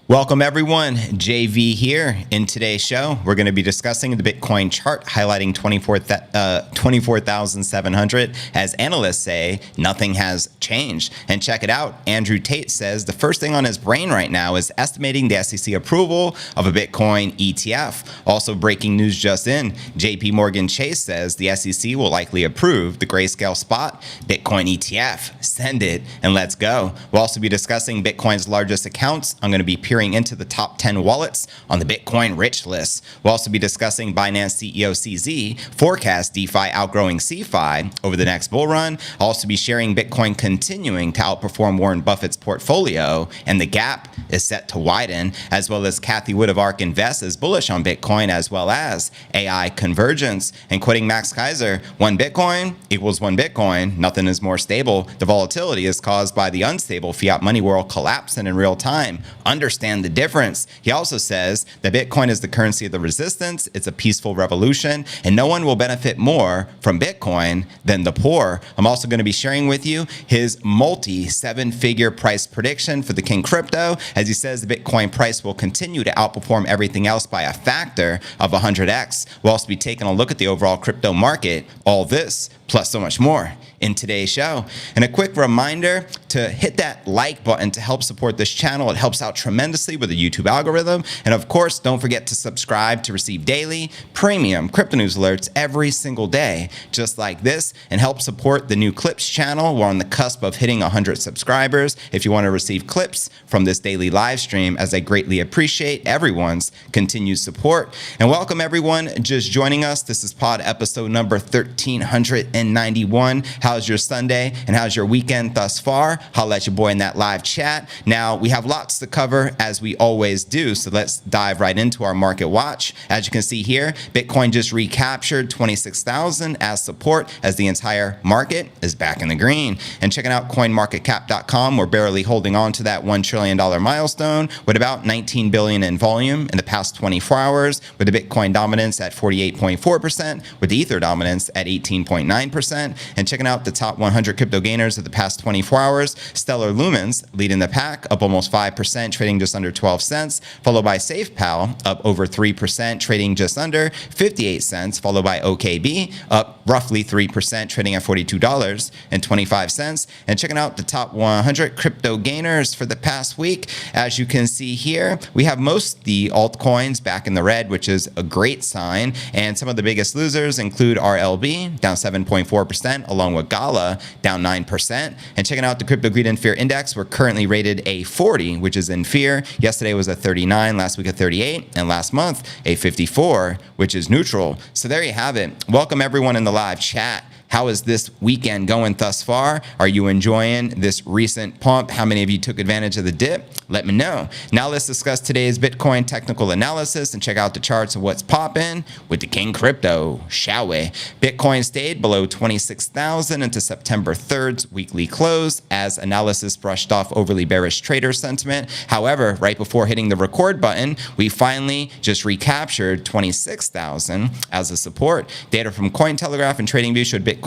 Welcome everyone, JV here. In today's show, we're going to be discussing the Bitcoin chart highlighting 24,700. As analysts say, nothing has changed. And check it out, Andrew Tate says the first thing on his brain right now is estimating the SEC approval of a Bitcoin ETF. Also breaking news just in, JP Morgan Chase says the SEC will likely approve the grayscale spot Bitcoin ETF. Send it and let's go. We'll also be discussing Bitcoin's largest accounts. I'm going to be peering into the top 10 wallets on the Bitcoin rich list. We'll also be discussing Binance CEO CZ forecast DeFi outgrowing CeFi over the next bull run. I'll also be sharing Bitcoin continuing to outperform Warren Buffett's portfolio, and the gap is set to widen, as well as Cathie Wood of ARK Invest is bullish on Bitcoin, as well as AI convergence. And quoting Max Keiser, one Bitcoin equals one Bitcoin. Nothing is more stable. The volatility is caused by the unstable fiat money world collapsing in real time. Understand the difference. He also says that Bitcoin is the currency of the resistance. It's a peaceful revolution, and no one will benefit more from Bitcoin than the poor. I'm also going to be sharing with you his multi-seven-figure price prediction for the King Crypto, as he says the Bitcoin price will continue to outperform everything else by a factor of 100x. We'll also be taking a look at the overall crypto market. All this plus so much more in today's show. And a quick reminder to hit that like button to help support this channel. It helps out tremendously with the YouTube algorithm. And of course, don't forget to subscribe to receive daily premium crypto news alerts every single day, just like this, and help support the new clips channel. We're on the cusp of hitting 100 subscribers. If you want to receive clips from this daily live stream, as I greatly appreciate everyone's continued support. And welcome everyone just joining us. This is pod episode number 1391. How's your Sunday and how's your weekend thus far? Holla at your boy in that live chat. Now, we have lots to cover as we always do, so let's dive right into our market watch. As you can see here, Bitcoin just recaptured 26,000 as support as the entire market is back in the green. And checking out coinmarketcap.com, we're barely holding on to that $1 trillion milestone with about 19 billion in volume in the past 24 hours, with the Bitcoin dominance at 48.4%, with the Ether dominance at 18.9%. And checking out the top 100 crypto gainers of the past 24 hours, Stellar Lumens leading the pack, up almost 5%, trading just under 12 cents, followed by SafePal, up over 3%, trading just under 58 cents, followed by OKB, up roughly 3%, trading at $42.25. And checking out the top 100 crypto gainers for the past week, as you can see here, we have most of the altcoins back in the red, which is a great sign. And some of the biggest losers include RLB, down 7.4%, along with Gala, down 9%. And checking out the Crypto Greed and Fear Index, we're currently rated a 40, which is in fear. Yesterday was a 39, last week a 38, and last month a 54, which is neutral. So there you have it. Welcome everyone in the live chat. How is this weekend going thus far? Are you enjoying this recent pump? How many of you took advantage of the dip? Let me know. Now let's discuss today's Bitcoin technical analysis and check out the charts of what's popping with the King Crypto, shall we? Bitcoin stayed below 26,000 into September 3rd's weekly close as analysis brushed off overly bearish trader sentiment. However, right before hitting the record button, we finally just recaptured 26,000 as a support. Data from Cointelegraph and TradingView showed Bitcoin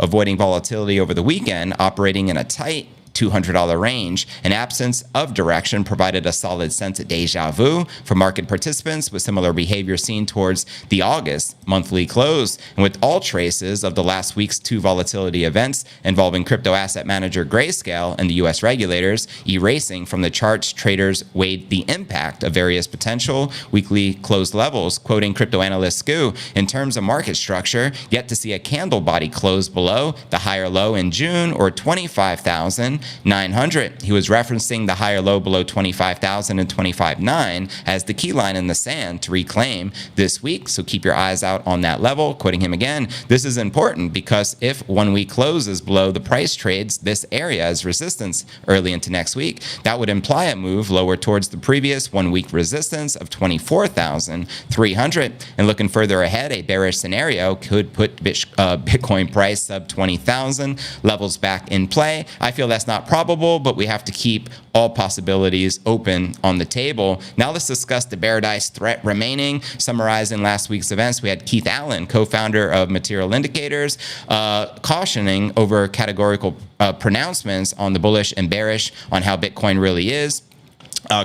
avoiding volatility over the weekend, operating in a tight $200 range. An absence of direction provided a solid sense of deja vu for market participants, with similar behavior seen towards the August monthly close. And with all traces of the last week's two volatility events involving crypto asset manager Grayscale and the US regulators erasing from the charts, traders weighed the impact of various potential weekly close levels. Quoting crypto analyst Scoo, in terms of market structure, yet to see a candle body close below the higher low in June, or 25,000. 900. He was referencing the higher low below 25,000 and 25.9 as the key line in the sand to reclaim this week. So keep your eyes out on that level. Quoting him again, this is important because if 1 week closes below the price trades this area as resistance early into next week, that would imply a move lower towards the previous 1 week resistance of 24,300. And looking further ahead, a bearish scenario could put Bitcoin price sub 20,000 levels back in play. I feel that's not probable, but we have to keep all possibilities open on the table. Now let's discuss the Paradise threat remaining. Summarizing last week's events, we had Keith Allen, co-founder of Material Indicators, cautioning over categorical pronouncements on the bullish and bearish on how Bitcoin really is.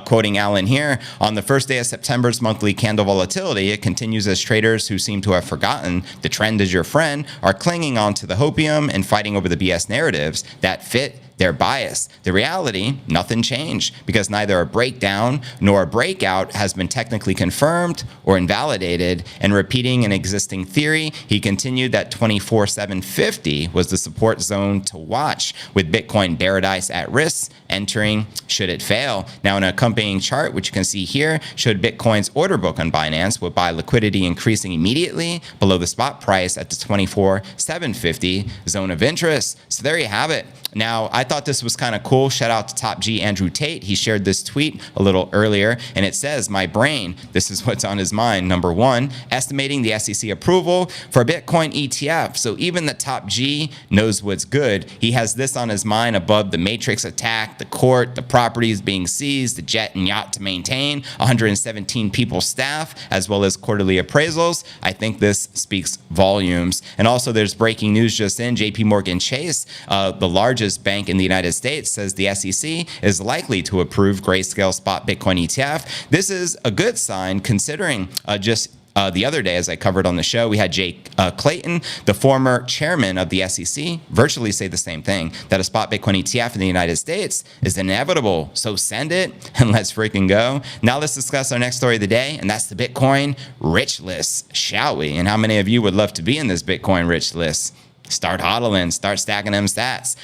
Quoting Alan here, on the first day of September's monthly candle volatility, it continues as traders who seem to have forgotten the trend is your friend are clinging on to the hopium and fighting over the BS narratives that fit their bias. The reality, nothing changed because neither a breakdown nor a breakout has been technically confirmed or invalidated. And repeating an existing theory, he continued that 24,750 was the support zone to watch, with Bitcoin paradise at risk entering should it fail. Now, an accompanying chart, which you can see here, showed Bitcoin's order book on Binance with buy liquidity increasing immediately below the spot price at the 24,750 zone of interest. So there you have it. Now, I thought this was kind of cool. Shout out to Top G Andrew Tate. He shared this tweet a little earlier, and it says, my brain, this is what's on his mind. Number one, estimating the SEC approval for Bitcoin ETF. So even the Top G knows what's good. He has this on his mind above the Matrix attack, the court, the properties being seized, the jet and yacht to maintain, 117 people staff, as well as quarterly appraisals. I think this speaks volumes. And also there's breaking news just in. JP Morgan Chase, the largest bank in the United States, says the SEC is likely to approve grayscale spot Bitcoin ETF. This is a good sign considering the other day, as I covered on the show, we had Jake Clayton, the former chairman of the SEC, virtually say the same thing, that a spot Bitcoin ETF in the United States is inevitable. So send it and let's freaking go. Now let's discuss our next story of the day, and that's the Bitcoin rich list, shall we? And how many of you would love to be in this Bitcoin rich list? Start hodling, start stacking them stats.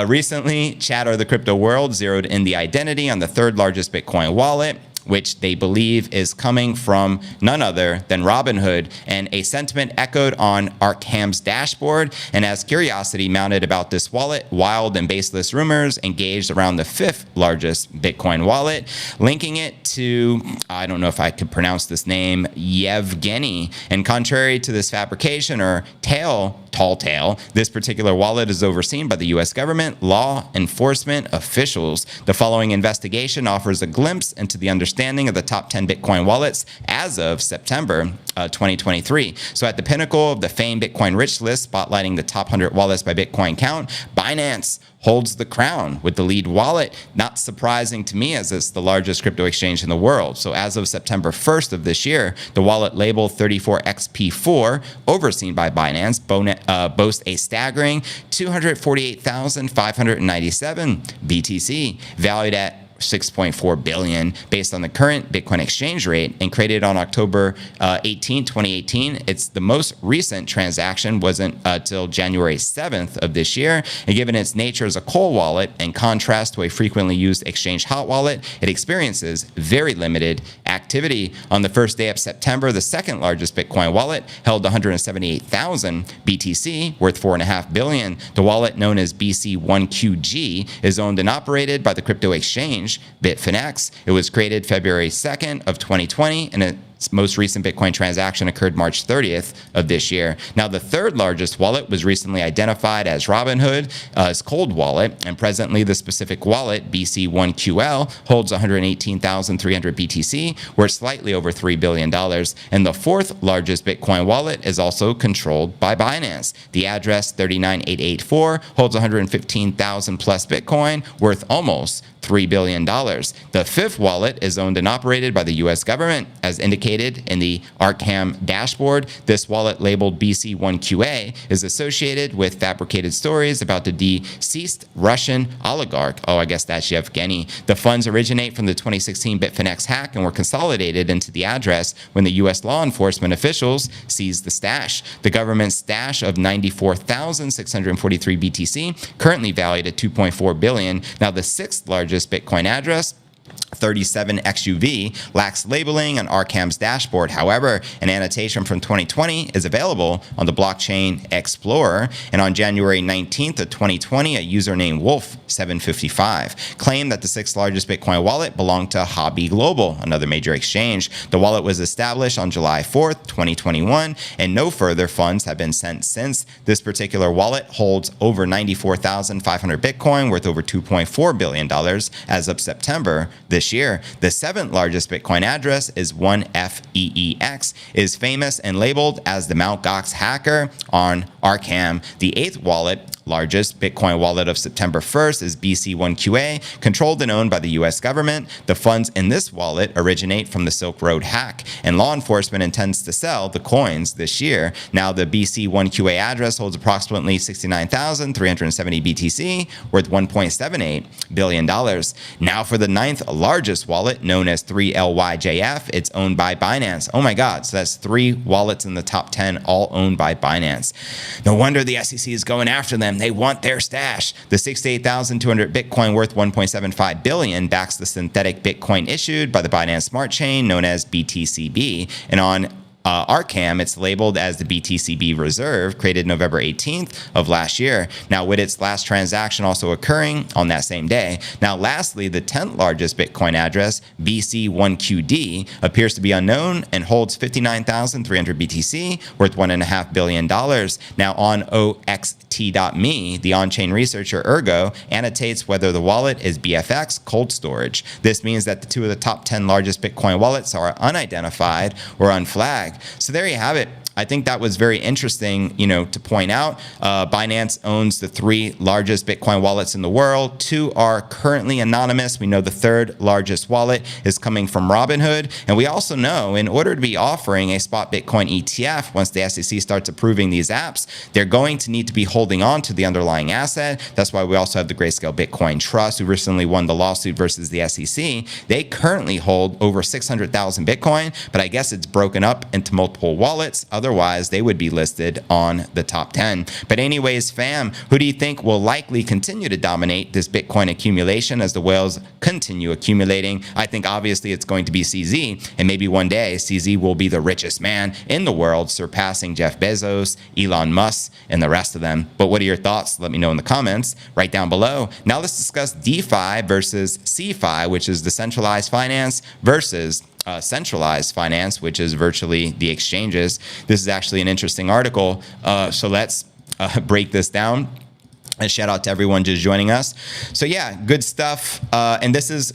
Recently, Chatter the Crypto World zeroed in the identity on the third largest Bitcoin wallet, which they believe is coming from none other than Robinhood, and a sentiment echoed on Arkham's dashboard. And as curiosity mounted about this wallet, wild and baseless rumors engaged around the fifth largest Bitcoin wallet, linking it to, I don't know if I could pronounce this name, Yevgeny. And contrary to this fabrication or tall tale, this particular wallet is overseen by the U.S. government law enforcement officials. The following investigation offers a glimpse into the understanding of the top 10 Bitcoin wallets as of September 2023. So at the pinnacle of the famed Bitcoin rich list, spotlighting the top 100 wallets by Bitcoin count, Binance holds the crown with the lead wallet. Not surprising to me, as it's the largest crypto exchange in the world. So as of September 1st of this year, the wallet labeled 34XP4, overseen by Binance, boasts a staggering 248,597 BTC, valued at 6.4 billion based on the current Bitcoin exchange rate, and created on October 18, 2018. It's the most recent transaction wasn't till January 7th of this year. And given its nature as a cold wallet, in contrast to a frequently used exchange hot wallet, it experiences very limited activity. On the first day of September, the second largest Bitcoin wallet held 178,000 BTC, worth 4.5 billion. The wallet, known as BC1QG, is owned and operated by the crypto exchange Bitfinex. It was created February 2nd of 2020, and its most recent Bitcoin transaction occurred March 30th of this year. Now, the third largest wallet was recently identified as Robinhood's cold wallet, and presently the specific wallet, BC1QL, holds 118,300 BTC, worth slightly over $3 billion. And the fourth largest Bitcoin wallet is also controlled by Binance. The address 39884 holds 115,000 plus Bitcoin, worth almost $3 billion. The fifth wallet is owned and operated by the U.S. government, as indicated in the Arkham dashboard. This wallet, labeled BC1QA, is associated with fabricated stories about the deceased Russian oligarch. Oh, I guess that's Yevgeny. The funds originate from the 2016 Bitfinex hack and were consolidated into the address when the U.S. law enforcement officials seized the stash. The government's stash of 94,643 BTC, currently valued at 2.4 billion. Now, the sixth largest Bitcoin address, 37XUV, lacks labeling on Arkham's dashboard. However, an annotation from 2020 is available on the Blockchain Explorer. And on January 19th of 2020, a user named Wolf755 claimed that the sixth largest Bitcoin wallet belonged to Hobby Global, another major exchange. The wallet was established on July 4th, 2021, and no further funds have been sent since. This particular wallet holds over 94,500 Bitcoin, worth over $2.4 billion as of September this this year. The 7th largest Bitcoin address is 1FEEX, is famous and labeled as the Mt. Gox hacker on Arkham. The 8th largest Bitcoin wallet of September 1st is BC1QA, controlled and owned by the US government. The funds in this wallet originate from the Silk Road hack, and law enforcement intends to sell the coins this year. Now, the BC1QA address holds approximately 69,370 BTC, worth $1.78 billion. Now, for the 9th largest wallet, known as 3LYJF, it's owned by Binance. Oh my God, so that's 3 wallets in the top 10, all owned by Binance. No wonder the SEC is going after them. They want their stash. The 68,200 Bitcoin worth $1.75 billion backs the synthetic Bitcoin issued by the Binance Smart Chain, known as BTCB. And on Arkham, it's labeled as the BTCB Reserve, created November 18th of last year. Now, with its last transaction also occurring on that same day. Now, lastly, the 10th largest Bitcoin address, BC1QD, appears to be unknown and holds 59,300 BTC, worth $1.5 billion. Now, on OXT.me, the on-chain researcher Ergo annotates whether the wallet is BFX cold storage. This means that the 2 of the top 10 largest Bitcoin wallets are unidentified or unflagged. So there you have it. I think that was very interesting, to point out. Binance owns the 3 largest Bitcoin wallets in the world. 2 are currently anonymous. We know the 3rd largest wallet is coming from Robinhood. And we also know, in order to be offering a spot Bitcoin ETF, once the SEC starts approving these apps, they're going to need to be holding on to the underlying asset. That's why we also have the Grayscale Bitcoin Trust, who recently won the lawsuit versus the SEC. They currently hold over 600,000 Bitcoin, but I guess it's broken up into multiple wallets. Otherwise, they would be listed on the top 10. But anyways, fam, who do you think will likely continue to dominate this Bitcoin accumulation as the whales continue accumulating? I think obviously it's going to be CZ, and maybe one day CZ will be the richest man in the world, surpassing Jeff Bezos, Elon Musk, and the rest of them. But what are your thoughts? Let me know in the comments right down below. Now let's discuss DeFi versus CeFi, which is decentralized finance, versus centralized finance, which is virtually the exchanges. This is actually an interesting article. So let's break this down. And shout out to everyone just joining us. So yeah, good stuff. And this is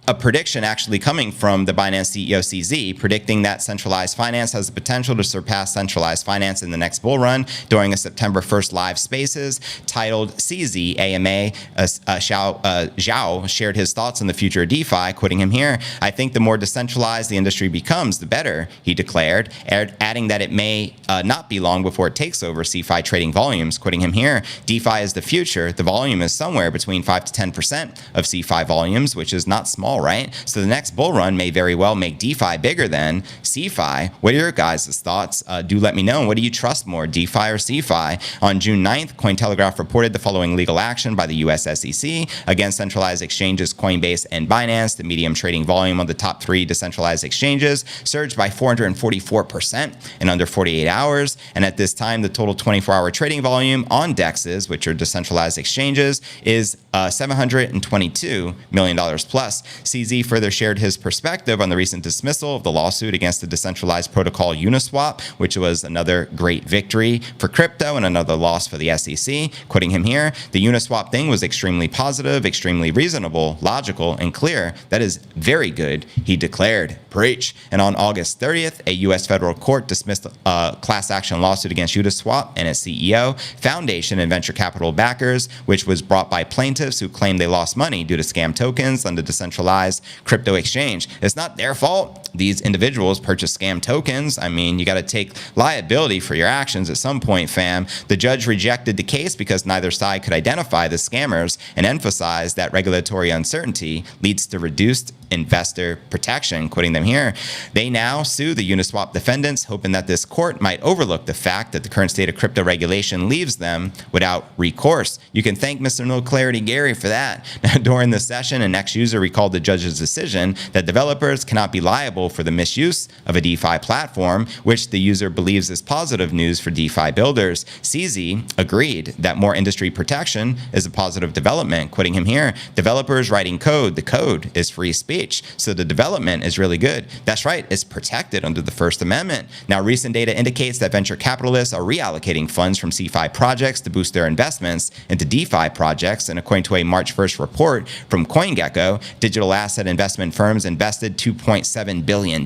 a prediction actually coming from the Binance CEO CZ, predicting that centralized finance has the potential to surpass centralized finance in the next bull run during a September 1st live spaces titled CZ AMA. Zhao shared his thoughts on the future of DeFi, quoting him here. "I think the more decentralized the industry becomes, the better," he declared, adding that it may not be long before it takes over CeFi trading volumes, quoting him here. "DeFi is the future. The volume is somewhere between 5 to 10% of CeFi volumes, which is not small, right? So the next bull run may very well make DeFi bigger than CeFi." What are your guys' thoughts? Do let me know. What do you trust more, DeFi or CeFi? On June 9th, Cointelegraph reported the following legal action by the US SEC against centralized exchanges Coinbase and Binance. The medium trading volume of the top 3 decentralized exchanges surged by 444% in under 48 hours. And at this time, the total 24-hour trading volume on DEXs, which are decentralized exchanges, is $722 million plus. CZ further shared his perspective on the recent dismissal of the lawsuit against the decentralized protocol Uniswap, which was another great victory for crypto and another loss for the SEC. Quoting him here, "The Uniswap thing was extremely positive, extremely reasonable, logical, and clear. That is very good," he declared. Preach. And on August 30th, a U.S. federal court dismissed a class action lawsuit against Uniswap and its CEO, foundation, and venture capital backers, which was brought by plaintiffs who claimed they lost money due to scam tokens on the decentralized crypto exchange. It's not their fault. These individuals purchased scam tokens. I mean, you got to take liability for your actions at some point, fam. The judge rejected the case because neither side could identify the scammers and emphasized that regulatory uncertainty leads to reduced investor protection. Quoting them here, "They now sue the Uniswap defendants, hoping that this court might overlook the fact that the current state of crypto regulation leaves them without recourse." You can thank Mr. No Clarity Gary for that. Now, during the session, an ex-user recalled the judge's decision that developers cannot be liable for the misuse of a DeFi platform, which the user believes is positive news for DeFi builders. CZ agreed that more industry protection is a positive development. Quoting him here, "Developers writing code, the code is free speech. speech. So the development is really good. That's right, it's protected under the First Amendment. Now, recent data indicates that venture capitalists are reallocating funds from CeFi projects to boost their investments into DeFi projects. And according to a March 1st report from CoinGecko, digital asset investment firms invested $2.7 billion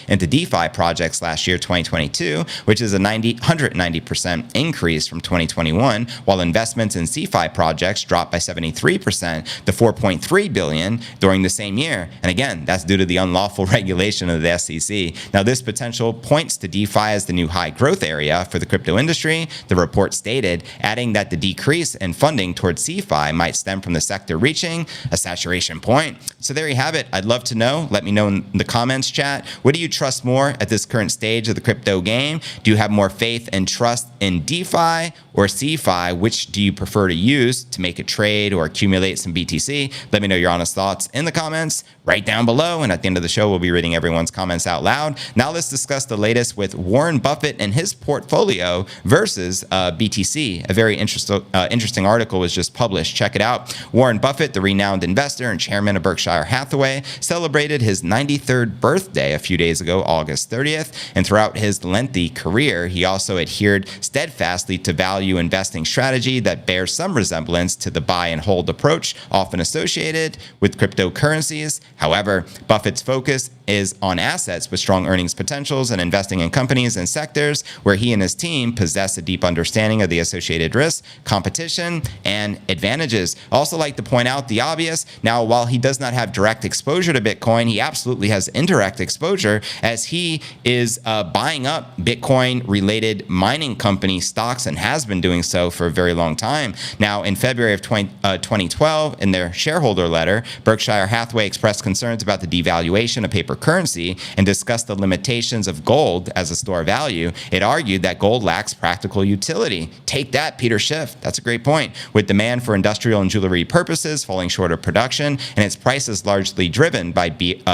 into DeFi projects last year, 2022, which is a 190% increase from 2021, while investments in CeFi projects dropped by 73% to $4.3 billion during the same year. And again, that's due to the unlawful regulation of the SEC. Now, this potential points to DeFi as the new high growth area for the crypto industry, the report stated, adding that the decrease in funding towards CeFi might stem from the sector reaching a saturation point. So there you have it. I'd love to know. Let me know in the comments chat. What do you trust more at this current stage of the crypto game? Do you have more faith and trust in DeFi or CeFi? Which do you prefer to use to make a trade or accumulate some BTC? Let me know your honest thoughts in the comments right down below. And at the end of the show, we'll be reading everyone's comments out loud. Now let's discuss the latest with Warren Buffett and his portfolio versus BTC. A very interesting article was just published. Check it out. Warren Buffett, the renowned investor and chairman of Berkshire Hathaway, celebrated his 93rd birthday a few days ago, August 30th. And throughout his lengthy career, he also adhered steadfastly to value investing strategy that bears some resemblance to the buy and hold approach often associated with cryptocurrencies. However, Buffett's focus is on assets with strong earnings potentials and investing in companies and sectors where he and his team possess a deep understanding of the associated risks, competition, and advantages. I also like to point out the obvious. Now, while he does not have direct exposure to Bitcoin, he absolutely has indirect exposure as he is buying up Bitcoin-related mining company stocks and has been doing so for a very long time. Now, in February of 2012, in their shareholder letter, Berkshire Hathaway expressed concerns about the devaluation of paper currency and discussed the limitations of gold as a store of value. It argued that gold lacks practical utility. Take that, Peter Schiff. That's a great point. With demand for industrial and jewelry purposes falling short of production, and its price is largely driven by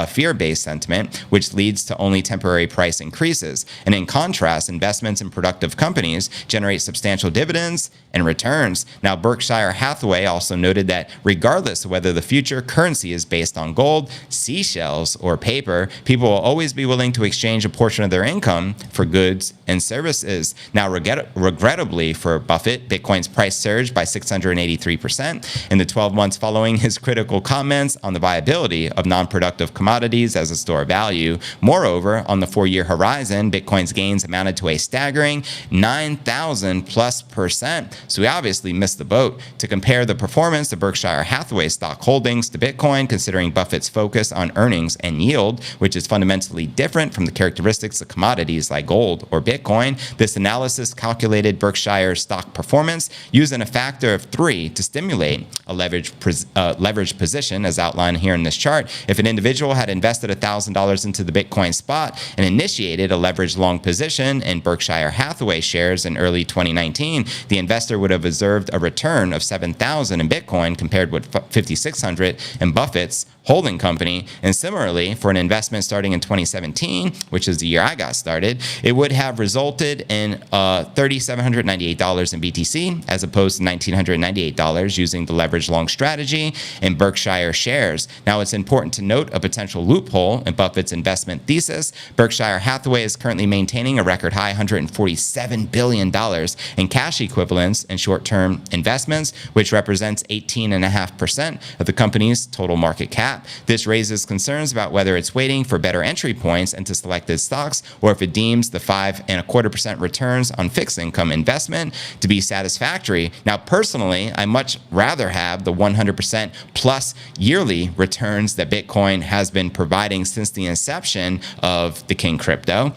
fear-based sentiment, which leads to only temporary price increases. And in contrast, investments in productive companies generate substantial dividends and returns. Now, Berkshire Hathaway also noted that regardless of whether the future currency is based on gold, seashells, or paper, people will always be willing to exchange a portion of their income for goods and services. Now, regrettably for Buffett, Bitcoin's price surged by 683% in the 12 months following his critical comments on the viability of non-productive commodities as a store of value. Moreover, on the 4-year horizon, Bitcoin's gains amounted to a staggering 9,000+%. So we obviously missed the boat. To compare the performance of Berkshire Hathaway stock holdings to Bitcoin, considering Buffett's focus on earnings and yield, which is fundamentally different from the characteristics of commodities like gold or Bitcoin, this analysis calculated Berkshire's stock performance using a factor of 3 to stimulate a leveraged position, as outlined here in this chart. If an individual had invested $1,000 into the Bitcoin spot and initiated a leveraged long position in Berkshire Hathaway shares in early 2019, the investor would have observed a return of $7,000 in Bitcoin compared with $5,600 in Buffett's holding company. And similarly, for an investment starting in 2017, which is the year I got started, it would have resulted in $3,798 in BTC as opposed to $1,998 using the leverage long strategy in Berkshire shares. Now, it's important to note a potential loophole in Buffett's investment thesis. Berkshire Hathaway is currently maintaining a record high $147 billion in cash equivalents and short-term investments, which represents 18.5% of the company's total market cap. This raises concerns about whether it's waiting for better entry points into selected stocks or if it deems the 5.25% returns on fixed income investment to be satisfactory. Now, personally, I much rather have the 100% plus yearly returns that Bitcoin has been providing since the inception of the King Crypto.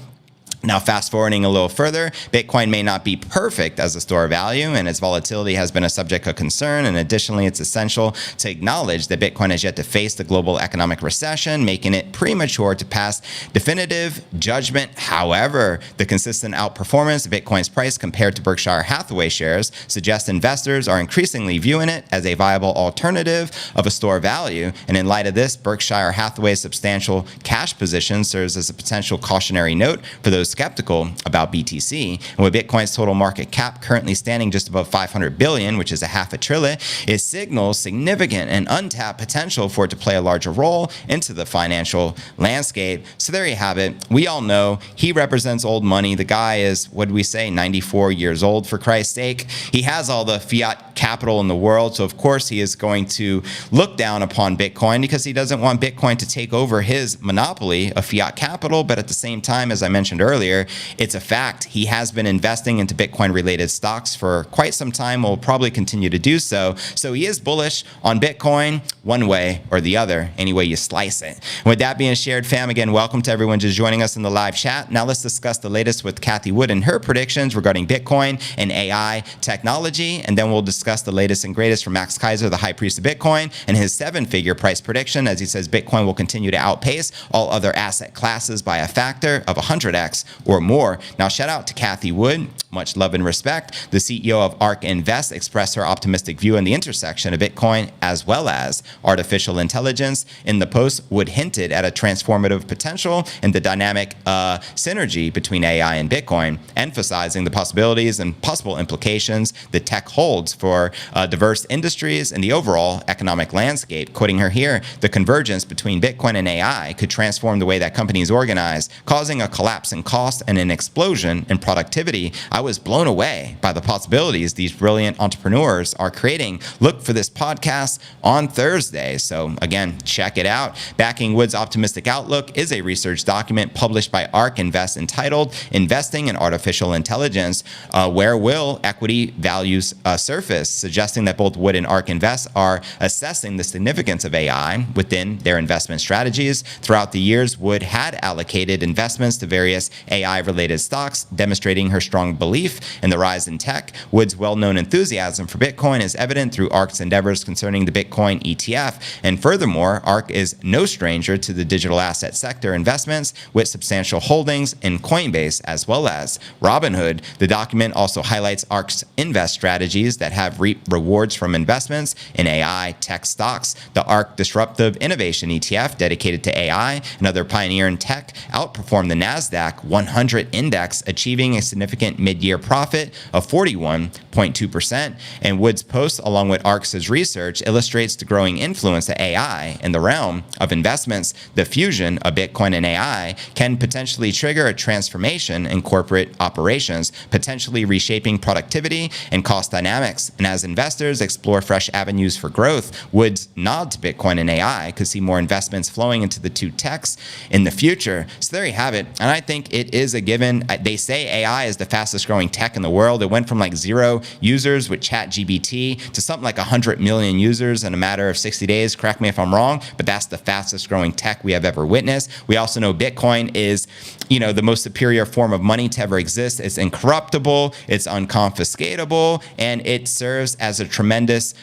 Now, fast forwarding a little further, Bitcoin may not be perfect as a store of value, and its volatility has been a subject of concern. And additionally, it's essential to acknowledge that Bitcoin has yet to face the global economic recession, making it premature to pass definitive judgment. However, the consistent outperformance of Bitcoin's price compared to Berkshire Hathaway shares suggests investors are increasingly viewing it as a viable alternative of a store of value. And in light of this, Berkshire Hathaway's substantial cash position serves as a potential cautionary note for those skeptical about BTC. And with Bitcoin's total market cap currently standing just above 500 billion, which is a half a trillion, it signals significant and untapped potential for it to play a larger role into the financial landscape. So there you have it. We all know he represents old money. The guy is, what do we say, 94 years old, for Christ's sake. He has all the fiat capital in the world. So of course he is going to look down upon Bitcoin because he doesn't want Bitcoin to take over his monopoly of fiat capital. But at the same time, as I mentioned earlier, it's a fact. He has been investing into Bitcoin related stocks for quite some time, will probably continue to do so. So he is bullish on Bitcoin one way or the other, any way you slice it. With that being shared, fam, again, welcome to everyone just joining us in the live chat. Now let's discuss the latest with Cathie Wood and her predictions regarding Bitcoin and AI technology. And then we'll discuss the latest and greatest from Max Keiser, the high priest of Bitcoin, and his 7-figure price prediction, as he says Bitcoin will continue to outpace all other asset classes by a factor of 100x or more. Now, shout out to Cathie Wood. Much love and respect. The CEO of ARK Invest expressed her optimistic view on the intersection of Bitcoin as well as artificial intelligence. In the post, Wood hinted at a transformative potential in the dynamic synergy between AI and Bitcoin, emphasizing the possibilities and possible implications the tech holds for diverse industries and the overall economic landscape. Quoting her here, the convergence between Bitcoin and AI could transform the way that companies organize, causing a collapse in cost and an explosion in productivity. I was blown away by the possibilities these brilliant entrepreneurs are creating. Look for this podcast on Thursday. So again, check it out. Backing Wood's optimistic outlook is a research document published by ARK Invest entitled Investing in Artificial Intelligence, Where Will Equity Values Surface, suggesting that both Wood and ARK Invest are assessing the significance of AI within their investment strategies. Throughout the years, Wood had allocated investments to various AI-related stocks, demonstrating her strong belief in the rise in tech. Wood's well-known enthusiasm for Bitcoin is evident through ARK's endeavors concerning the Bitcoin ETF. And furthermore, ARK is no stranger to the digital asset sector investments with substantial holdings in Coinbase as well as Robinhood. The document also highlights ARK's invest strategies that have reaped rewards from investments in AI tech stocks. The ARK Disruptive Innovation ETF, dedicated to AI and other pioneering tech, outperformed the NASDAQ 100 index, achieving a significant mid-year profit of 41.2%. And Wood's post, along with ARK's research, illustrates the growing influence of AI in the realm of investments. The fusion of Bitcoin and AI can potentially trigger a transformation in corporate operations, potentially reshaping productivity and cost dynamics. And as investors explore fresh avenues for growth, Wood's nod to Bitcoin and AI could see more investments flowing into the two techs in the future. So there you have it. And I think it is a given. They say AI is the fastest growing tech in the world. It went from like 0 users with ChatGPT to something like 100 million users in a matter of 60 days. Correct me if I'm wrong, but that's the fastest growing tech we have ever witnessed. We also know Bitcoin is, the most superior form of money to ever exist. It's incorruptible, it's unconfiscatable, and it serves as a tremendous,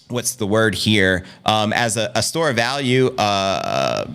what's the word here, as a store of value,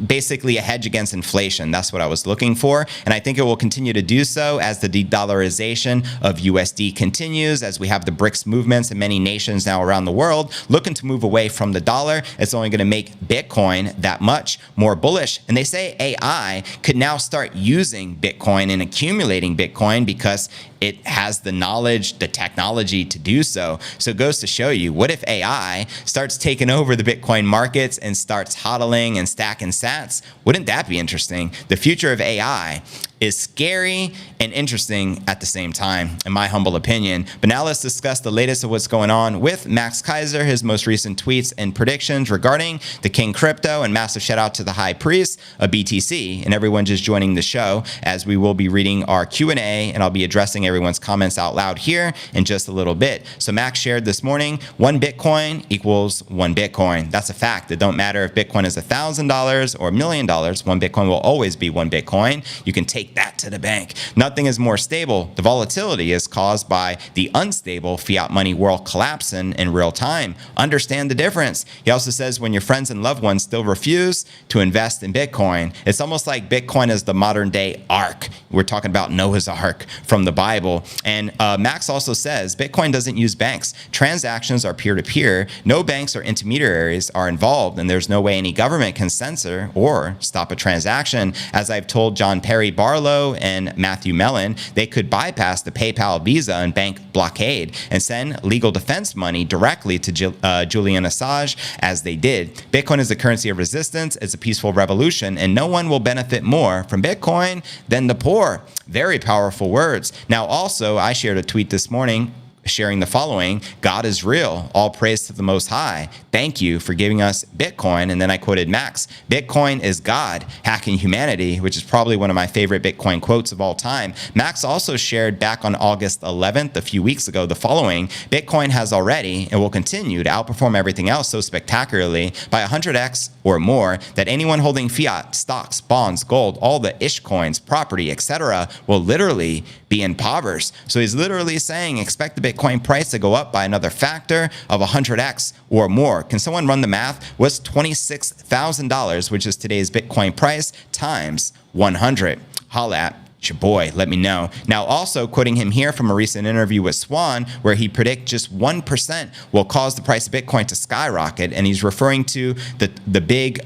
basically a hedge against inflation. That's what I was looking for. And I think it will continue to do so as the de-dollarization of USD continues, as we have the BRICS movements in many nations now around the world looking to move away from the dollar. It's only going to make Bitcoin that much more bullish. And they say AI could now start using Bitcoin and accumulating Bitcoin because it has the knowledge, the technology to do so. So it goes to show you, what if AI starts taking over the Bitcoin markets and starts hodling and stacking sats? Wouldn't that be interesting? The future of AI is scary and interesting at the same time, in my humble opinion. But now let's discuss the latest of what's going on with Max Keiser, his most recent tweets and predictions regarding the King Crypto, and massive shout out to the High Priest of BTC and everyone just joining the show, as we will be reading our Q&A and I'll be addressing everyone's comments out loud here in just a little bit. So Max shared this morning, 1 Bitcoin equals 1 Bitcoin. That's a fact. It don't matter if Bitcoin is $1,000 or $1 million, 1 Bitcoin will always be 1 Bitcoin. You can take Take that to the bank. Nothing is more stable. The volatility is caused by the unstable fiat money world collapsing in real time. Understand the difference. He also says when your friends and loved ones still refuse to invest in Bitcoin, it's almost like Bitcoin is the modern day ark. We're talking about Noah's Ark from the Bible. And Max also says Bitcoin doesn't use banks. Transactions are peer-to-peer. No banks or intermediaries are involved, and there's no way any government can censor or stop a transaction. As I've told John Perry Barlow and Matthew Mellon, they could bypass the PayPal, Visa, and bank blockade and send legal defense money directly to Julian Assange, as they did. Bitcoin is the currency of resistance. It's a peaceful revolution, and no one will benefit more from Bitcoin than the poor. Very powerful words. Now, also, I shared a tweet this morning sharing the following: God is real. All praise to the Most High. Thank you for giving us Bitcoin. And then I quoted Max. Bitcoin is God hacking humanity, which is probably one of my favorite Bitcoin quotes of all time. Max also shared back on August 11th, a few weeks ago, the following: Bitcoin has already and will continue to outperform everything else so spectacularly by 100x or more that anyone holding fiat, stocks, bonds, gold, all the ishcoins, property, etc. will literally be impoverished. So he's literally saying expect the Bitcoin price to go up by another factor of 100x or more. Can someone run the math? What's $26,000, which is today's Bitcoin price, times 100? Holla at your boy, let me know. Now, also quoting him here from a recent interview with Swan, where he predicts just 1% will cause the price of Bitcoin to skyrocket, and he's referring to the big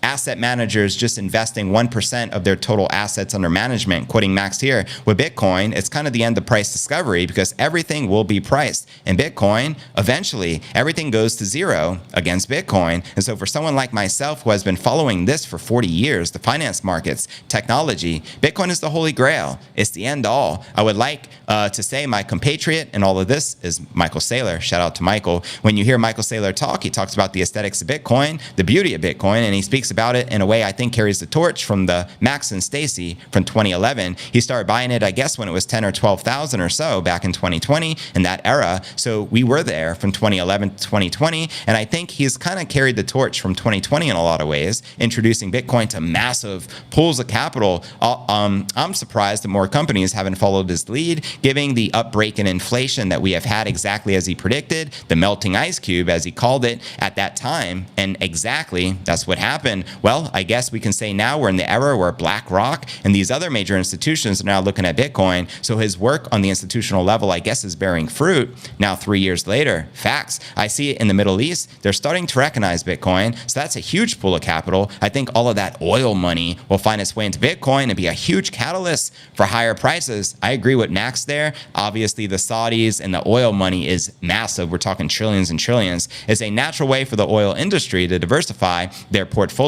asset managers just investing 1% of their total assets under management. Quoting Max here, with Bitcoin, it's kind of the end of price discovery because everything will be priced. In Bitcoin, eventually, everything goes to zero against Bitcoin. And so for someone like myself who has been following this for 40 years, the finance markets, technology, Bitcoin is the holy grail. It's the end all. I would like to say my compatriot in all of this is Michael Saylor. Shout out to Michael. When you hear Michael Saylor talk, he talks about the aesthetics of Bitcoin, the beauty of Bitcoin, and he speaks about it in a way I think carries the torch from the Max and Stacy from 2011. He started buying it, I guess, when it was 10 or 12,000 or so back in 2020, in that era. So we were there from 2011 to 2020, and I think he's kind of carried the torch from 2020 in a lot of ways, introducing Bitcoin to massive pools of capital. I'm surprised that more companies haven't followed his lead, giving the upbreak in inflation that we have had exactly as he predicted, the melting ice cube, as he called it at that time, and exactly that's what happened. Well, I guess we can say now we're in the era where BlackRock and these other major institutions are now looking at Bitcoin. So his work on the institutional level, I guess, is bearing fruit now 3 years later. Facts. I see it in the Middle East. They're starting to recognize Bitcoin. So that's a huge pool of capital. I think all of that oil money will find its way into Bitcoin and be a huge catalyst for higher prices. I agree with Max there. Obviously, the Saudis and the oil money is massive. We're talking trillions and trillions. It's a natural way for the oil industry to diversify their portfolio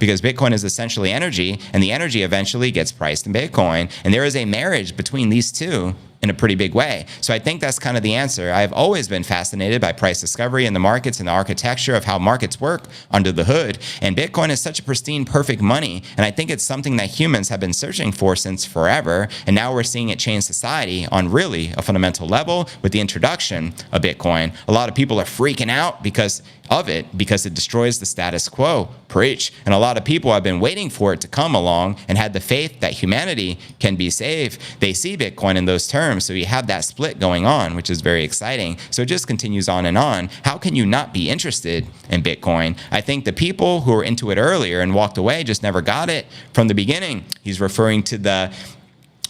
because Bitcoin is essentially energy, and the energy eventually gets priced in Bitcoin. And there is a marriage between these two in a pretty big way. So I think that's kind of the answer. I've always been fascinated by price discovery in the markets and the architecture of how markets work under the hood. And Bitcoin is such a pristine, perfect money. And I think it's something that humans have been searching for since forever. And now we're seeing it change society on really a fundamental level with the introduction of Bitcoin. A lot of people are freaking out because it destroys the status quo. Preach. And a lot of people have been waiting for it to come along and had the faith that humanity can be saved. They see Bitcoin in those terms. So you have that split going on, which is very exciting. So it just continues on and on. How can you not be interested in Bitcoin? I think the people who were into it earlier and walked away just never got it from the beginning. He's referring to the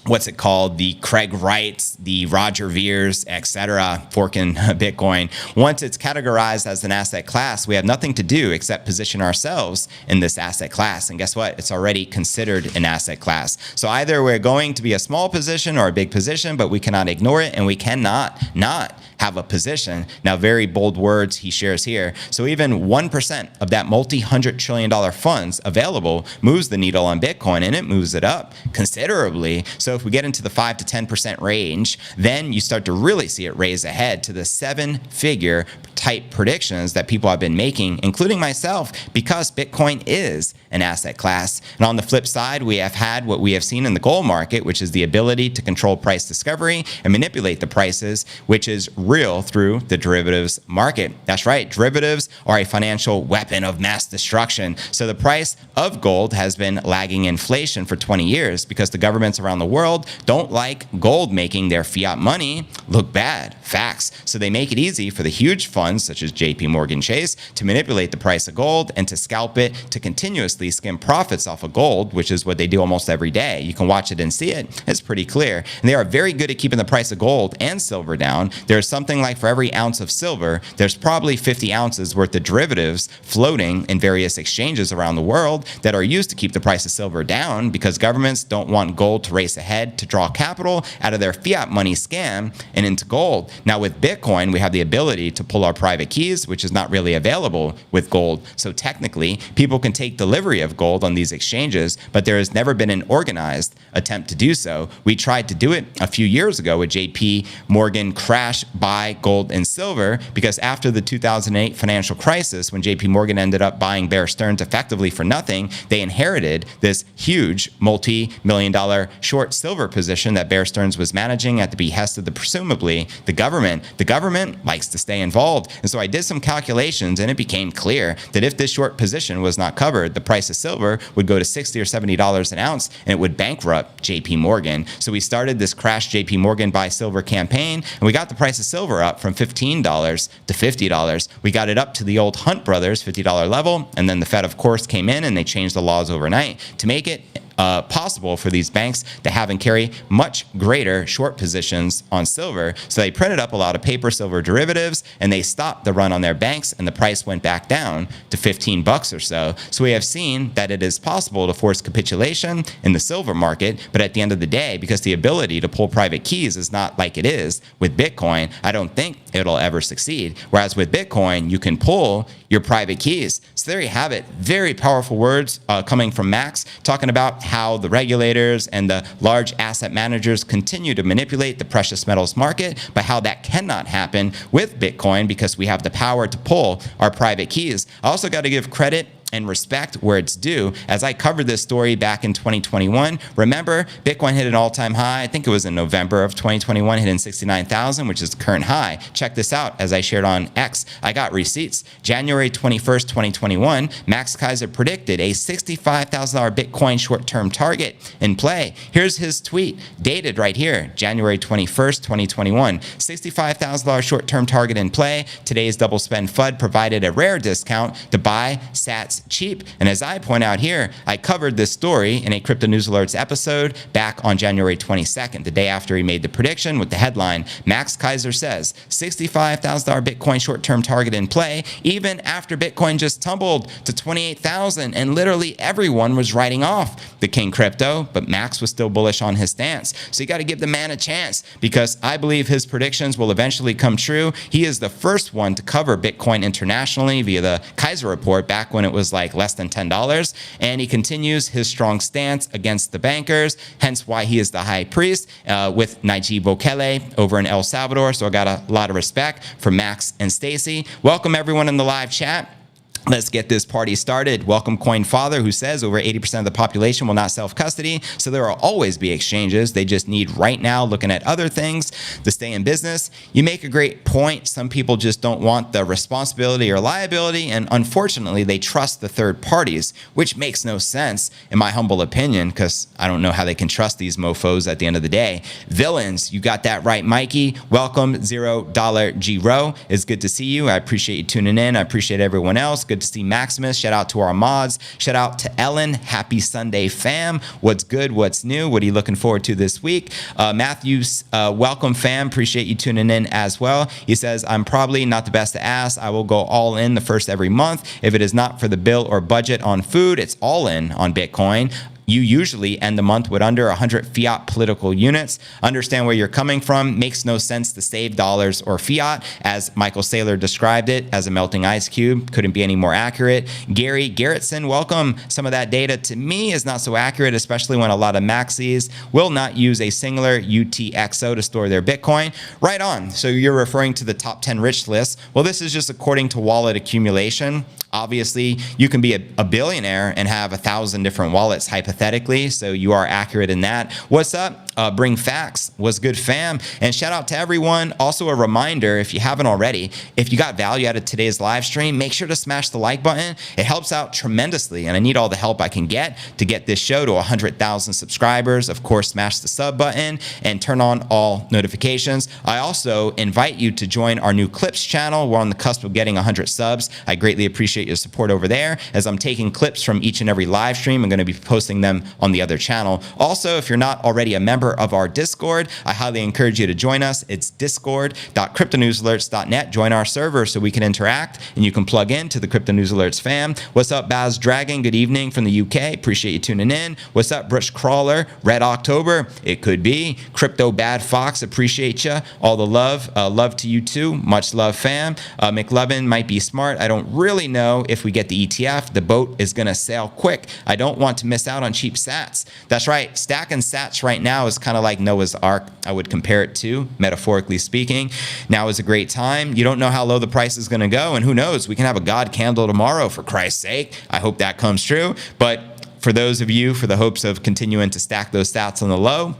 what's it called? The Craig Wrights, the Roger Veers, etc., forking Bitcoin. Once it's categorized as an asset class, we have nothing to do except position ourselves in this asset class. And guess what? It's already considered an asset class. So either we're going to be a small position or a big position, but we cannot ignore it, and we cannot not have a position. Now, very bold words he shares here. So even 1% of that multi-$100 trillion funds available moves the needle on Bitcoin, and it moves it up considerably. So if we get into the 5 to 10% range, then you start to really see it raise ahead to the 7-figure type predictions that people have been making, including myself, because Bitcoin is an asset class. And on the flip side, we have had what we have seen in the gold market, which is the ability to control price discovery and manipulate the prices, which is real through the derivatives market. That's right. Derivatives are a financial weapon of mass destruction. So the price of gold has been lagging inflation for 20 years because the governments around the world don't like gold making their fiat money look bad. Facts. So they make it easy for the huge funds such as JP Morgan Chase to manipulate the price of gold and to scalp it to continuously skim profits off of gold, which is what they do almost every day. You can watch it and see it. It's pretty clear. And they are very good at keeping the price of gold and silver down. There's something like for every ounce of silver, there's probably 50 ounces worth of derivatives floating in various exchanges around the world that are used to keep the price of silver down because governments don't want gold to race ahead to draw capital out of their fiat money scam and into gold. Now with Bitcoin, we have the ability to pull our private keys, which is not really available with gold. So technically, people can take delivery of gold on these exchanges, but there has never been an organized attempt to do so. We tried to do it a few years ago with JP Morgan crash buy gold and silver because after the 2008 financial crisis, when JP Morgan ended up buying Bear Stearns effectively for nothing, they inherited this huge multi-million-dollar short silver position that Bear Stearns was managing at the behest of presumably the government. The government likes to stay involved. And so I did some calculations and it became clear that if this short position was not covered, the price of silver would go to $60 or $70 an ounce and it would bankrupt JP Morgan. So we started this crash JP Morgan buy silver campaign and we got the price of silver up from $15 to $50. We got it up to the old Hunt Brothers $50 level. And then the Fed, of course, came in and they changed the laws overnight to make it possible for these banks to have and carry much greater short positions on silver. So they printed up a lot of paper silver derivatives and they stopped the run on their banks and the price went back down to 15 bucks or so. So we have seen that it is possible to force capitulation in the silver market, but at the end of the day, because the ability to pull private keys is not like it is with Bitcoin, I don't think it'll ever succeed. Whereas with Bitcoin, you can pull your private keys. So there you have it. Very powerful words coming from Max, talking about how the regulators and the large asset managers continue to manipulate the precious metals market, but how that cannot happen with Bitcoin because we have the power to pull our private keys. I also got to give credit and respect where it's due. As I covered this story back in 2021, remember, Bitcoin hit an all-time high. I think it was in November of 2021, hitting 69,000, which is the current high. Check this out. As I shared on X, I got receipts. January 21st, 2021, Max Keiser predicted a $65,000 Bitcoin short-term target in play. Here's his tweet, dated right here, January 21st, 2021. $65,000 short-term target in play. Today's double spend FUD provided a rare discount to buy sats cheap. And as I point out here, I covered this story in a Crypto News Alerts episode back on January 22nd, the day after he made the prediction with the headline, Max Keiser says $65,000 Bitcoin short-term target in play, even after Bitcoin just tumbled to 28,000 and literally everyone was writing off the King Crypto, but Max was still bullish on his stance. So you got to give the man a chance because I believe his predictions will eventually come true. He is the first one to cover Bitcoin internationally via the Keiser report back when it was like less than $10, and he continues his strong stance against the bankers, hence why he is the high priest with Nayib Bukele over in El Salvador. So I got a lot of respect for Max and Stacy. Welcome everyone in the live chat. Let's get this party started. Welcome Coin Father, who says over 80% of the population will not self-custody. So there will always be exchanges. They just need right now looking at other things to stay in business. You make a great point. Some people just don't want the responsibility or liability. And unfortunately, they trust the third parties, which makes no sense in my humble opinion, because I don't know how they can trust these mofos at the end of the day. Villains, you got that right, Mikey. Welcome, $0 G-Row. It's good to see you. I appreciate you tuning in. I appreciate everyone else. Good to see Maximus. Shout out to our mods. Shout out to Ellen. Happy Sunday, fam. What's good? What's new? What are you looking forward to this week? Matthews, welcome, fam. Appreciate you tuning in as well. He says, I'm probably not the best to ask. I will go all in the first every month. If it is not for the bill or budget on food, it's all in on Bitcoin. You usually end the month with under 100 fiat political units. Understand where you're coming from. Makes no sense to save dollars or fiat, as Michael Saylor described it as a melting ice cube. Couldn't be any more accurate. Gary Garrettson, welcome. Some of that data to me is not so accurate, especially when a lot of maxis will not use a singular UTXO to store their Bitcoin. Right on. So you're referring to the top 10 rich list. Well, this is just according to wallet accumulation. Obviously, you can be a billionaire and have 1,000 different wallets, hypothetically. hypothetically, so you are accurate in that. What's up? Bring facts. What's good, fam? And shout out to everyone. Also a reminder, if you haven't already, if you got value out of today's live stream, make sure to smash the like button. It helps out tremendously, and I need all the help I can get to get this show to 100,000 subscribers. Of course, smash the sub button and turn on all notifications. I also invite you to join our new clips channel. We're on the cusp of getting 100 subs. I greatly appreciate your support over there, as I'm taking clips from each and every live stream. I'm going to be posting them on the other channel. Also, if you're not already a member of our Discord, I highly encourage you to join us. It's discord.cryptonewsalerts.net. Join our server so we can interact and you can plug into the Crypto News Alerts fam. What's up, Baz Dragon? Good evening from the UK. Appreciate you tuning in. What's up, Brush Crawler? Red October? It could be. Crypto Bad Fox? Appreciate you. All the love. Love to you too. Much love, fam. McLovin might be smart. I don't really know if we get the ETF. The boat is going to sail quick. I don't want to miss out on cheap sats. That's right. Stacking sats right now is kind of like Noah's Ark. I would compare it to, metaphorically speaking. Now is a great time. You don't know how low the price is going to go, and who knows? We can have a God candle tomorrow, for Christ's sake. I hope that comes true. But for those of you, for the hopes of continuing to stack those stats on the low,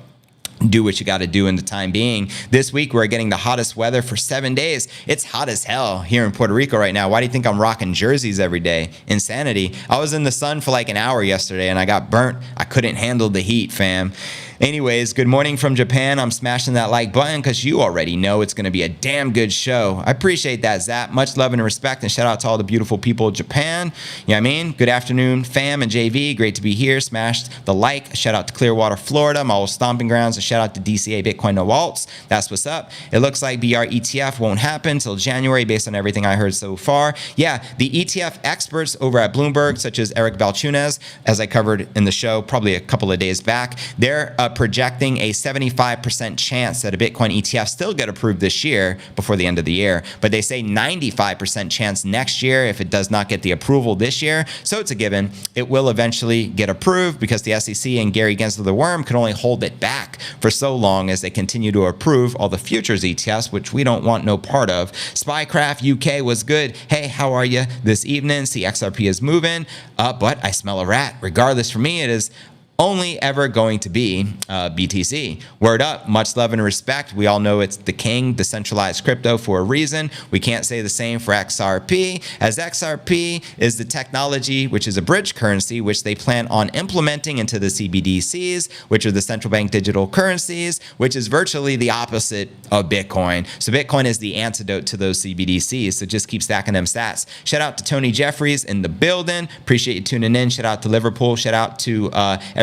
do what you got to do in the time being. This week, we're getting the hottest weather for 7 days. It's hot as hell here in Puerto Rico right now. Why do you think I'm rocking jerseys every day? Insanity. I was in the sun for like an hour yesterday and I got burnt. I couldn't handle the heat, fam. Anyways, good morning from Japan. I'm smashing that like button because you already know it's going to be a damn good show. I appreciate that, Zap. Much love and respect, and shout out to all the beautiful people of Japan. You know what I mean? Good afternoon, fam and JV. Great to be here. Smashed the like. Shout out to Clearwater, Florida, my old stomping grounds. A shout out to DCA Bitcoin No Alts. That's what's up. It looks like BR ETF won't happen until January based on everything I heard so far. Yeah, the ETF experts over at Bloomberg, such as Eric Balchunas, as I covered in the show probably a couple of days back, they're projecting a 75% chance that a Bitcoin ETF still get approved this year before the end of the year. But they say 95% chance next year if it does not get the approval this year. So it's a given. It will eventually get approved because the SEC and Gary Gensler the Worm can only hold it back for so long as they continue to approve all the futures ETFs, which we don't want no part of. Spycraft UK was good. Hey, how are you this evening? CXRP is moving, but I smell a rat. Regardless, for me, it is only ever going to be BTC. Word up, much love and respect. We all know it's the king, decentralized crypto for a reason. We can't say the same for XRP, as XRP is the technology, which is a bridge currency, which they plan on implementing into the CBDCs, which are the central bank digital currencies, which is virtually the opposite of Bitcoin. So Bitcoin is the antidote to those CBDCs. So just keep stacking them stats. Shout out to Tony Jeffries in the building. Appreciate you tuning in. Shout out to Liverpool. Shout out to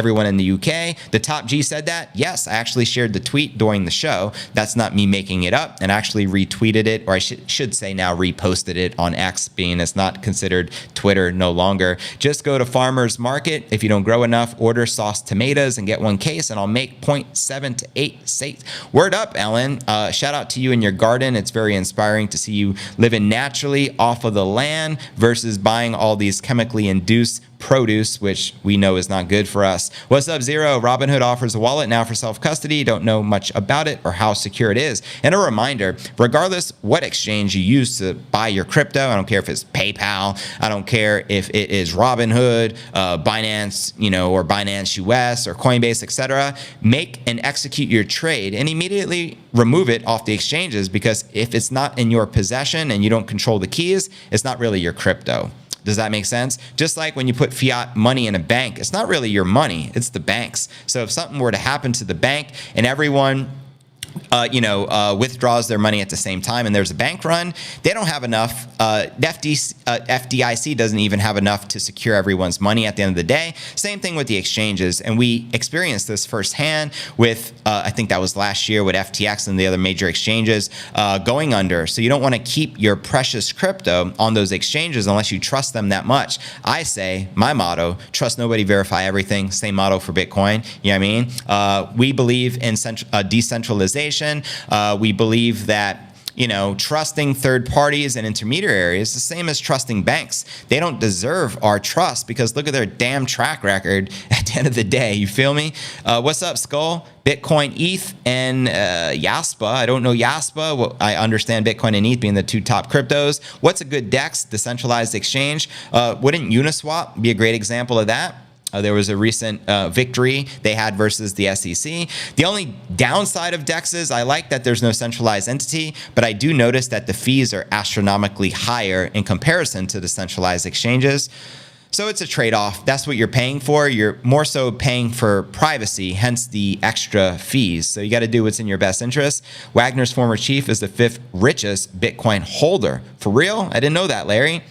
everyone in the UK. The Top G said that. Yes, I actually shared the tweet during the show. That's not me making it up, and actually retweeted it, or I should say now reposted it on X, being it's not considered Twitter no longer. Just go to Farmer's Market. If you don't grow enough, order sauced tomatoes and get one case, and I'll make 0.7 to 8 cents. Word up, Ellen. Shout out to you in your garden. It's very inspiring to see you living naturally off of the land versus buying all these chemically induced produce, which we know is not good for us. What's up, Zero? Robinhood offers a wallet now for self-custody. Don't know much about it or how secure it is. And a reminder, regardless what exchange you use to buy your crypto, I don't care if it's PayPal, I don't care if it is Robinhood, Binance, or Binance US or Coinbase, etc., make and execute your trade and immediately remove it off the exchanges, because if it's not in your possession and you don't control the keys, it's not really your crypto. Does that make sense? Just like when you put fiat money in a bank, it's not really your money, it's the bank's. So if something were to happen to the bank and everyone withdraws their money at the same time and there's a bank run, they don't have enough. FDIC doesn't even have enough to secure everyone's money at the end of the day. Same thing with the exchanges. And we experienced this firsthand with, I think that was last year, with FTX and the other major exchanges going under. So you don't want to keep your precious crypto on those exchanges unless you trust them that much. I say, my motto, trust nobody, verify everything. Same motto for Bitcoin. You know what I mean? We believe in decentralization. We believe that trusting third parties and intermediaries is the same as trusting banks. They don't deserve our trust because look at their damn track record at the end of the day. You feel me? What's up, Skull? Bitcoin, ETH, and Yaspa. I don't know Yaspa. Well, I understand Bitcoin and ETH being the two top cryptos. What's a good DEX, decentralized exchange? Wouldn't Uniswap be a great example of that? There was a recent victory they had versus the SEC. The only downside of DEX is I like that there's no centralized entity, but I do notice that the fees are astronomically higher in comparison to the centralized exchanges. So it's a trade-off. That's what you're paying for. You're more so paying for privacy, hence the extra fees. So you got to do what's in your best interest. Wagner's former chief is the 5th richest Bitcoin holder. For real? I didn't know that, Larry.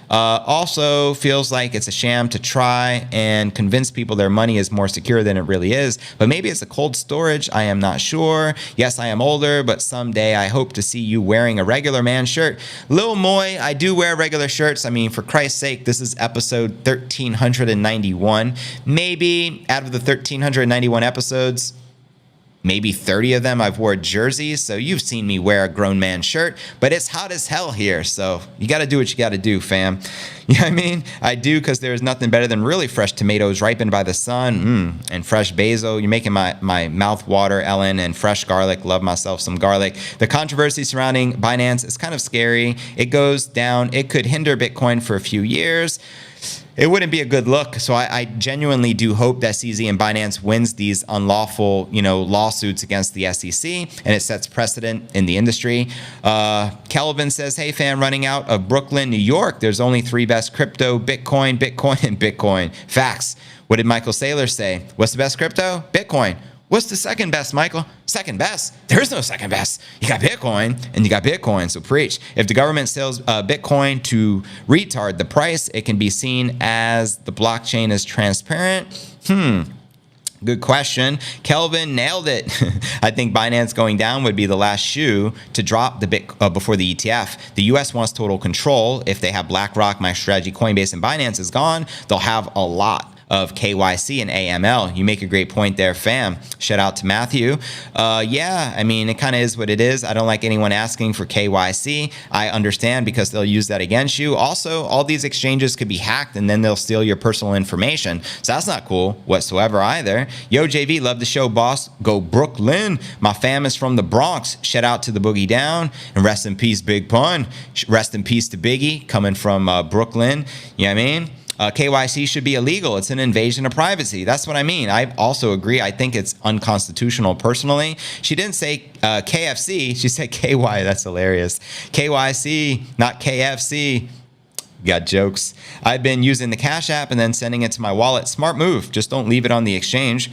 Also feels like it's a sham to try and convince people their money is more secure than it really is. But maybe it's a cold storage. I am not sure. Yes, I am older, but someday I hope to see you wearing a regular man shirt. Lil Moy, I do wear regular shirts. I mean, for Christ's sake, this is episode 1391. Maybe out of the 1391 episodes, maybe 30 of them I've wore jerseys, so you've seen me wear a grown man shirt, but it's hot as hell here, so you got to do what you got to do, fam. You know what I mean? I do, because there's nothing better than really fresh tomatoes ripened by the sun, and fresh basil. You're making my mouth water, Ellen, and fresh garlic. Love myself some garlic. The controversy surrounding Binance is kind of scary. It goes down. It could hinder Bitcoin for a few years. It wouldn't be a good look. So I genuinely do hope that CZ and Binance wins these unlawful, lawsuits against the SEC, and it sets precedent in the industry. Kelvin says, hey, fam, running out of Brooklyn, New York. There's only 3 best crypto, Bitcoin, and Bitcoin. Facts. What did Michael Saylor say? What's the best crypto? Bitcoin. What's the second best, Michael? Second best? There's no second best. You got Bitcoin and you got Bitcoin, so preach. If the government sells Bitcoin to retard the price, it can be seen as the blockchain is transparent. Good question. Kelvin nailed it. I think Binance going down would be the last shoe to drop the before the ETF. The US wants total control. If they have BlackRock, MicroStrategy, Coinbase, and Binance is gone, they'll have a lot of KYC and AML. You make a great point there, fam. Shout out to Matthew. Yeah, I mean, it kind of is what it is. I don't like anyone asking for KYC. I understand, because they'll use that against you. Also, all these exchanges could be hacked and then they'll steal your personal information. So that's not cool whatsoever either. Yo, JV, love the show, boss. Go Brooklyn. My fam is from the Bronx. Shout out to the Boogie Down. And rest in peace, Big Pun. Rest in peace to Biggie, coming from Brooklyn. You know what I mean? KYC should be illegal. It's an invasion of privacy. That's what I mean. I also agree. I think it's unconstitutional personally. She didn't say KFC. She said KY. That's hilarious. KYC, not KFC. Got jokes. I've been using the Cash App and then sending it to my wallet. Smart move. Just don't leave it on the exchange.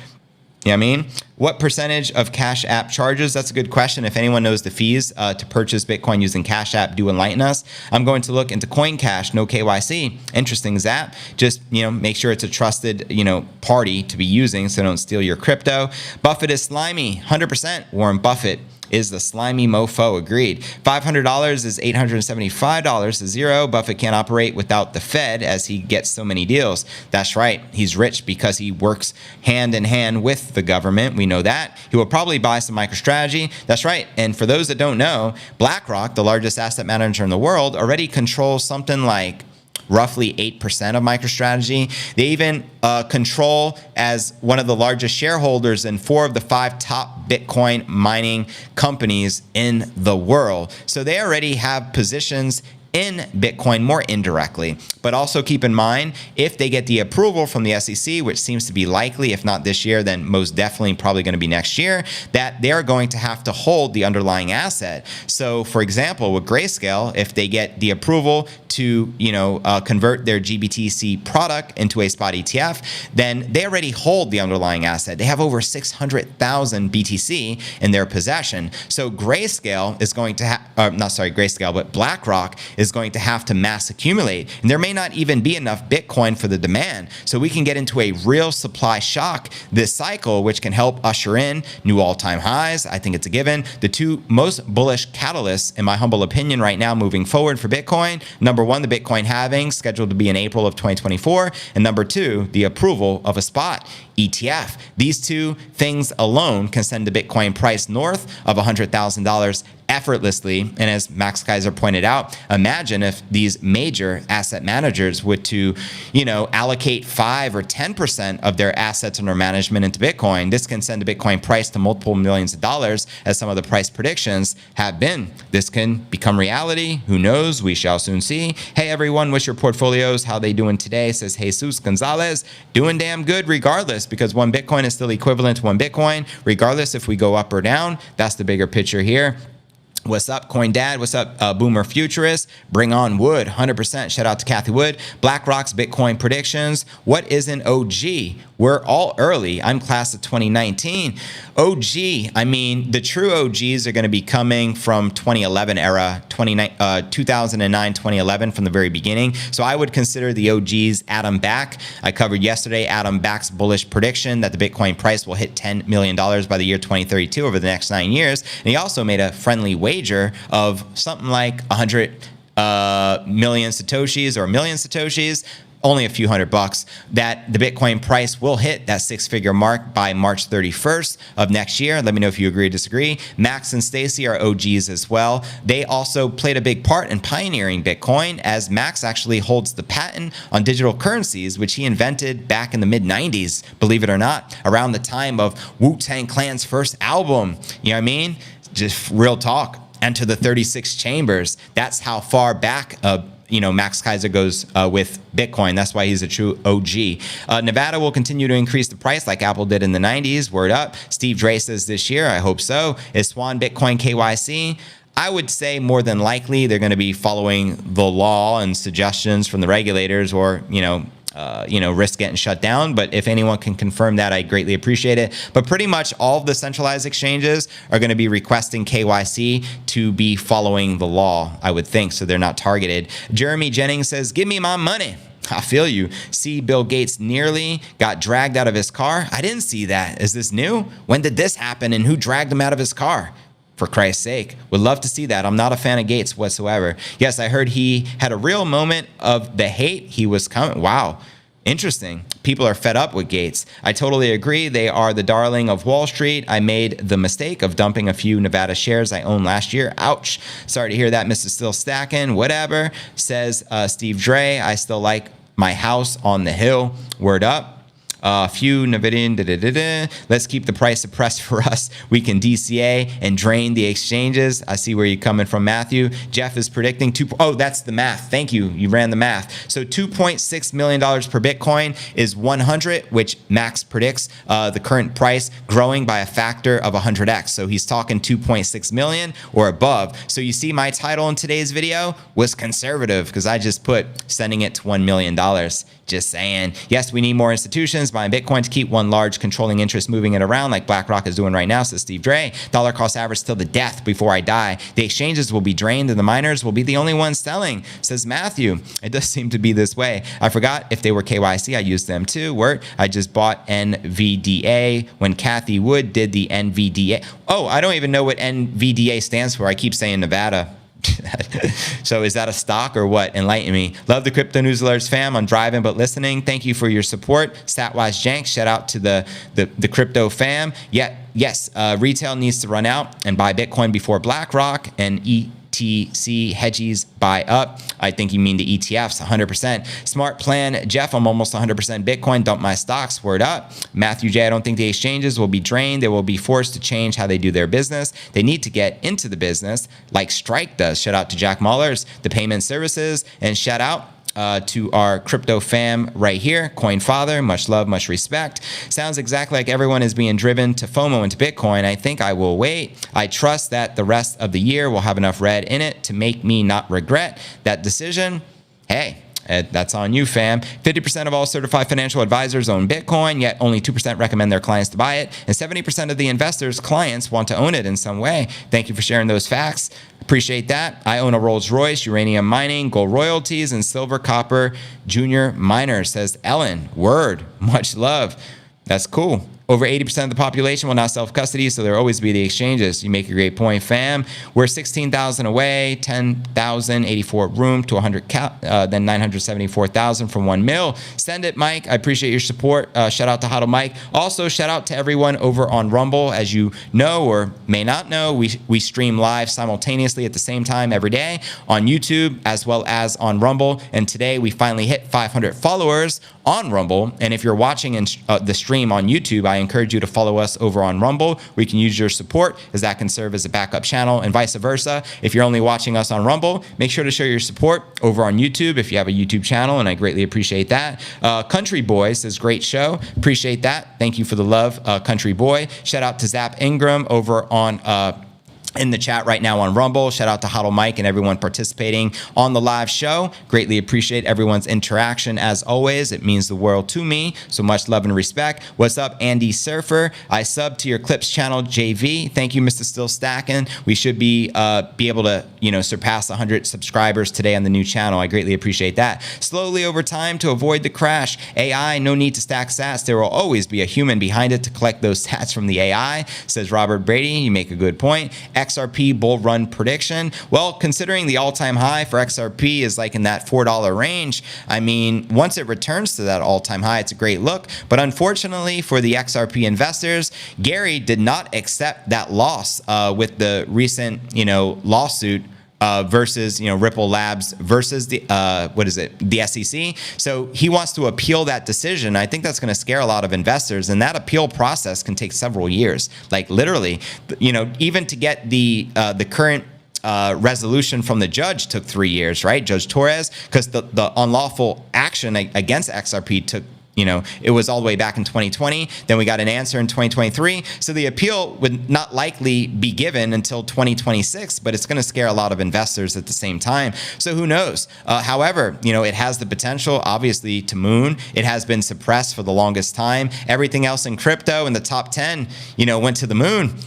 You know what I mean? What percentage of Cash App charges? That's a good question. If anyone knows the fees to purchase Bitcoin using Cash App, do enlighten us. I'm going to look into CoinCash, no KYC. Interesting, Zap. Just, make sure it's a trusted, party to be using so don't steal your crypto. Buffett is slimy, 100%. Warren Buffett is the slimy mofo. Agreed. $500 is $875 to zero. Buffett can't operate without the Fed as he gets so many deals. That's right. He's rich because he works hand in hand with the government. We know that. He will probably buy some MicroStrategy. That's right. And for those that don't know, BlackRock, the largest asset manager in the world, already controls something like roughly 8% of MicroStrategy. They even control, as one of the largest shareholders, in 4 of the 5 top Bitcoin mining companies in the world. So they already have positions in Bitcoin more indirectly. But also keep in mind, if they get the approval from the SEC, which seems to be likely, if not this year, then most definitely probably going to be next year, that they're going to have to hold the underlying asset. So for example, with Grayscale, if they get the approval to convert their GBTC product into a spot ETF, then they already hold the underlying asset. They have over 600,000 BTC in their possession. So Grayscale is going to but BlackRock is going to have to mass accumulate. And there may not even be enough Bitcoin for the demand. So we can get into a real supply shock this cycle, which can help usher in new all-time highs. I think it's a given. The 2 most bullish catalysts, in my humble opinion, right now moving forward for Bitcoin: number 1, the Bitcoin halving, scheduled to be in April of 2024. And number 2, the approval of a spot ETF. These 2 things alone can send the Bitcoin price north of $100,000 effortlessly. And as Max Keiser pointed out, imagine if these major asset managers would to, allocate 5 or 10% of their assets under management into Bitcoin. This can send the Bitcoin price to multiple millions of dollars, as some of the price predictions have been. This can become reality. Who knows? We shall soon see. Hey everyone, what's your portfolios? How they doing today? Says Jesus Gonzalez. Doing damn good regardless, because one Bitcoin is still equivalent to one Bitcoin, regardless if we go up or down. That's the bigger picture here. What's up, Coin Dad? What's up, Boomer Futurist? Bring on Wood, 100%. Shout out to Cathie Wood. BlackRock's Bitcoin predictions. What is an OG? We're all early. I'm class of 2019. OG, I mean, the true OGs are going to be coming from 2011 era, 2009, 2011 from the very beginning. So I would consider the OGs Adam Back. I covered yesterday Adam Back's bullish prediction that the Bitcoin price will hit $10 million by the year 2032 over the next 9 years. And he also made a friendly wager of something like 100 million Satoshis or a million Satoshis, only a few $100, that the Bitcoin price will hit that 6-figure mark by March 31st of next year. Let me know if you agree or disagree. Max and Stacy are OGs as well. They also played a big part in pioneering Bitcoin, as Max actually holds the patent on digital currencies, which he invented back in the mid-90s, believe it or not, around the time of Wu-Tang Clan's first album. You know what I mean? Just real talk. Enter the 36 chambers. That's how far back Max Keiser goes with Bitcoin. That's why he's a true OG. Nevada will continue to increase the price like Apple did in the 90s. Word up. Steve Dre says this year, I hope so. Is Swan Bitcoin KYC? I would say more than likely they're going to be following the law and suggestions from the regulators, or, risk getting shut down. But if anyone can confirm that, I greatly appreciate it. But pretty much all of the centralized exchanges are going to be requesting KYC to be following the law, I would think, so they're not targeted. Jeremy Jennings says, give me my money. I feel you. See, Bill Gates nearly got dragged out of his car. I didn't see that. Is this new? When did this happen, and who dragged him out of his car? For Christ's sake. Would love to see that. I'm not a fan of Gates whatsoever. Yes, I heard he had a real moment of the hate. He was coming. Wow. Interesting. People are fed up with Gates. I totally agree. They are the darling of Wall Street. I made the mistake of dumping a few Nevada shares I owned last year. Ouch. Sorry to hear that, Mr. Still Stacking. Whatever. Says Steve Dre. I still like my house on the hill. Word up. Few Nvidian, let's keep the price suppressed for us. We can DCA and drain the exchanges. I see where you're coming from, Matthew. Jeff is predicting that's the math. Thank you. You ran the math. So $2.6 million per Bitcoin is 100, which Max predicts the current price growing by a factor of 100x. So he's talking 2.6 million or above. So you see my title in today's video was conservative, because I just put sending it to $1 million. Just saying. Yes, we need more institutions buying Bitcoin to keep one large controlling interest moving it around like BlackRock is doing right now, says Steve Dre. Dollar cost average till the death before I die. The exchanges will be drained and the miners will be the only ones selling, says Matthew. It does seem to be this way. I forgot if they were KYC. I used them too. I just bought NVDA when Cathie Wood did the NVDA. Oh, I don't even know what NVDA stands for. I keep saying Nevada. So is that a stock or what? Enlighten me. Love the Crypto News Alerts fam. I'm driving but listening. Thank you for your support. Statwise Jank. Shout out to the crypto fam. Yes, retail needs to run out and buy Bitcoin before BlackRock and ETC hedges buy up. I think you mean the ETFs, 100%. Smart plan. Jeff, I'm almost 100% Bitcoin. Dump my stocks. Word up. Matthew J, I don't think the exchanges will be drained. They will be forced to change how they do their business. They need to get into the business like Strike does. Shout out to Jack Mullers, the payment services, and shout out to our crypto fam right here, Coin Father. Much love, much respect. Sounds exactly like everyone is being driven to FOMO into Bitcoin. I think I will wait. I trust that the rest of the year will have enough red in it to make me not regret that decision. Hey, that's on you, fam. 50% of all certified financial advisors own Bitcoin, yet only 2% recommend their clients to buy it. And 70% of the investors' clients want to own it in some way. Thank you for sharing those facts. Appreciate that. I own a Rolls Royce, uranium mining, gold royalties, and silver copper junior miner, says Ellen. Word. Much love. That's cool. Over 80% of the population will not self-custody, so there will always be the exchanges. You make a great point, fam. We're 16,000 away, 10,084 room to 100 then 974,000 from 1 mil. Send it, Mike. I appreciate your support. Shout out to Hodl Mike. Also, shout out to everyone over on Rumble. As you know or may not know, we stream live simultaneously at the same time every day on YouTube as well as on Rumble. And today we finally hit 500 followers on Rumble. And if you're watching the stream on YouTube, I encourage you to follow us over on Rumble. We can use your support as that can serve as a backup channel, and vice versa. If you're only watching us on Rumble, make sure to show your support over on YouTube if you have a YouTube channel, and I greatly appreciate that. Country Boy says, great show. Appreciate that. Thank you for the love, Country Boy. Shout out to Zap Ingram over on in the chat right now on Rumble. Shout out to Hodl Mike and everyone participating on the live show. Greatly appreciate everyone's interaction as always. It means the world to me. So much love and respect. What's up, Andy Surfer? I subbed to your clips channel, JV. Thank you, Mr. Still Stacking. We should be able to, surpass 100 subscribers today on the new channel. I greatly appreciate that. Slowly over time to avoid the crash. AI, no need to stack sats. There will always be a human behind it to collect those sats from the AI, says Robert Brady. You make a good point. XRP bull run prediction. Well, considering the all-time high for XRP is like in that $4 range, I mean, once it returns to that all-time high, it's a great look. But unfortunately for the XRP investors, Gary did not accept that loss with the recent, lawsuit versus Ripple Labs versus the the SEC. So he wants to appeal that decision. I think that's going to scare a lot of investors, and that appeal process can take several years. Like literally, even to get the current resolution from the judge took 3 years, right? Judge Torres, because the unlawful action against XRP took. It was all the way back in 2020. Then we got an answer in 2023. So the appeal would not likely be given until 2026, but it's going to scare a lot of investors at the same time. So who knows? However, it has the potential, obviously, to moon. It has been suppressed for the longest time. Everything else in crypto in the top 10, went to the moon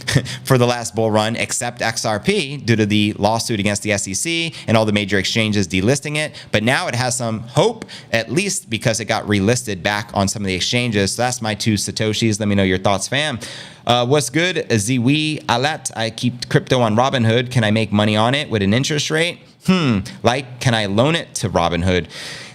for the last bull run, except XRP due to the lawsuit against the SEC and all the major exchanges delisting it. But now it has some hope, at least because it got relisted back on some of the exchanges. So that's my 2 Satoshis. Let me know your thoughts, fam. What's good? Ziwi Alet. I keep crypto on Robinhood. Can I make money on it with an interest rate? Can I loan it to Robinhood?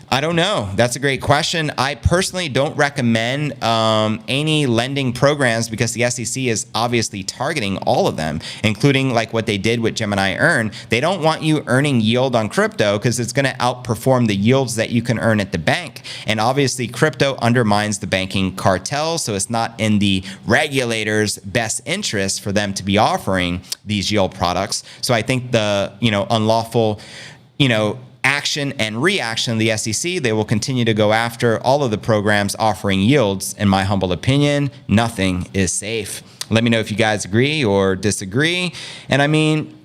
I don't know. That's a great question. I personally don't recommend any lending programs because the SEC is obviously targeting all of them, including like what they did with Gemini Earn. They don't want you earning yield on crypto because it's going to outperform the yields that you can earn at the bank. And obviously crypto undermines the banking cartel, so it's not in the regulators' best interest for them to be offering these yield products. So I think the, unlawful, action and reaction of the SEC, they will continue to go after all of the programs offering yields. In my humble opinion, nothing is safe. Let me know if you guys agree or disagree. And I mean,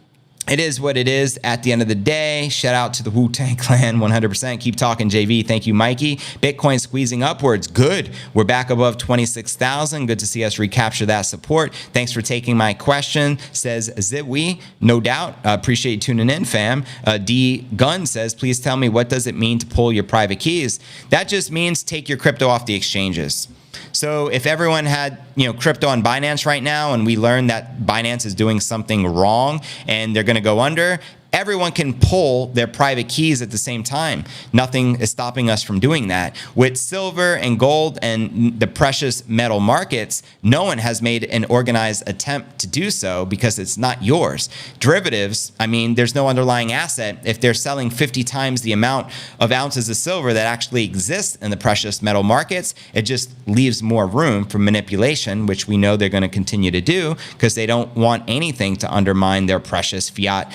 it is what it is at the end of the day. Shout out to the Wu-Tang Clan 100%. Keep talking, JV. Thank you, Mikey. Bitcoin squeezing upwards. Good. We're back above 26,000. Good to see us recapture that support. Thanks for taking my question, says Ziwi. No doubt. Appreciate you tuning in, fam. D Gunn says, please tell me, what does it mean to pull your private keys? That just means take your crypto off the exchanges. So if everyone had, crypto on Binance right now and we learn that Binance is doing something wrong and they're going to go under, everyone can pull their private keys at the same time. Nothing is stopping us from doing that. With silver and gold and the precious metal markets, no one has made an organized attempt to do so because it's not yours. Derivatives, I mean, there's no underlying asset. If they're selling 50 times the amount of ounces of silver that actually exists in the precious metal markets, it just leaves more room for manipulation, which we know they're going to continue to do because they don't want anything to undermine their precious fiat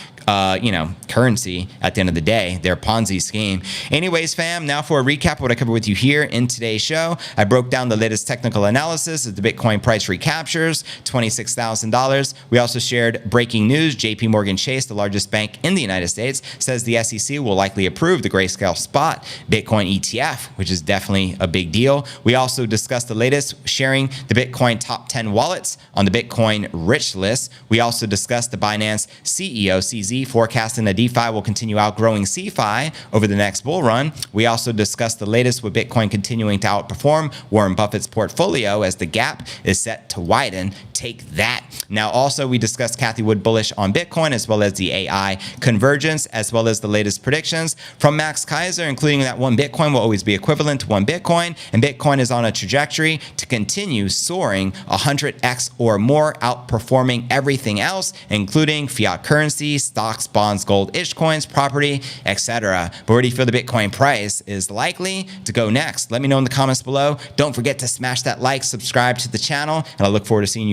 currency at the end of the day, their Ponzi scheme. Anyways, fam, now for a recap of what I covered with you here in today's show. I broke down the latest technical analysis of the Bitcoin price recaptures, $26,000. We also shared breaking news. JP Morgan Chase, the largest bank in the United States, says the SEC will likely approve the Grayscale Spot Bitcoin ETF, which is definitely a big deal. We also discussed the latest, sharing the Bitcoin top 10 wallets on the Bitcoin rich list. We also discussed the Binance CEO, CZ, DZ forecasting that DeFi will continue outgrowing CeFi over the next bull run. We also discussed the latest with Bitcoin continuing to outperform Warren Buffett's portfolio as the gap is set to widen. Take that. Now, also, we discussed Cathie Wood bullish on Bitcoin, as well as the AI convergence, as well as the latest predictions from Max Keiser, including that one Bitcoin will always be equivalent to one Bitcoin, and Bitcoin is on a trajectory to continue soaring 100x or more, outperforming everything else, including fiat currency, stocks, bonds, gold, ishcoins, property, etc. But where do you feel the Bitcoin price is likely to go next? Let me know in the comments below. Don't forget to smash that like, subscribe to the channel, and I look forward to seeing you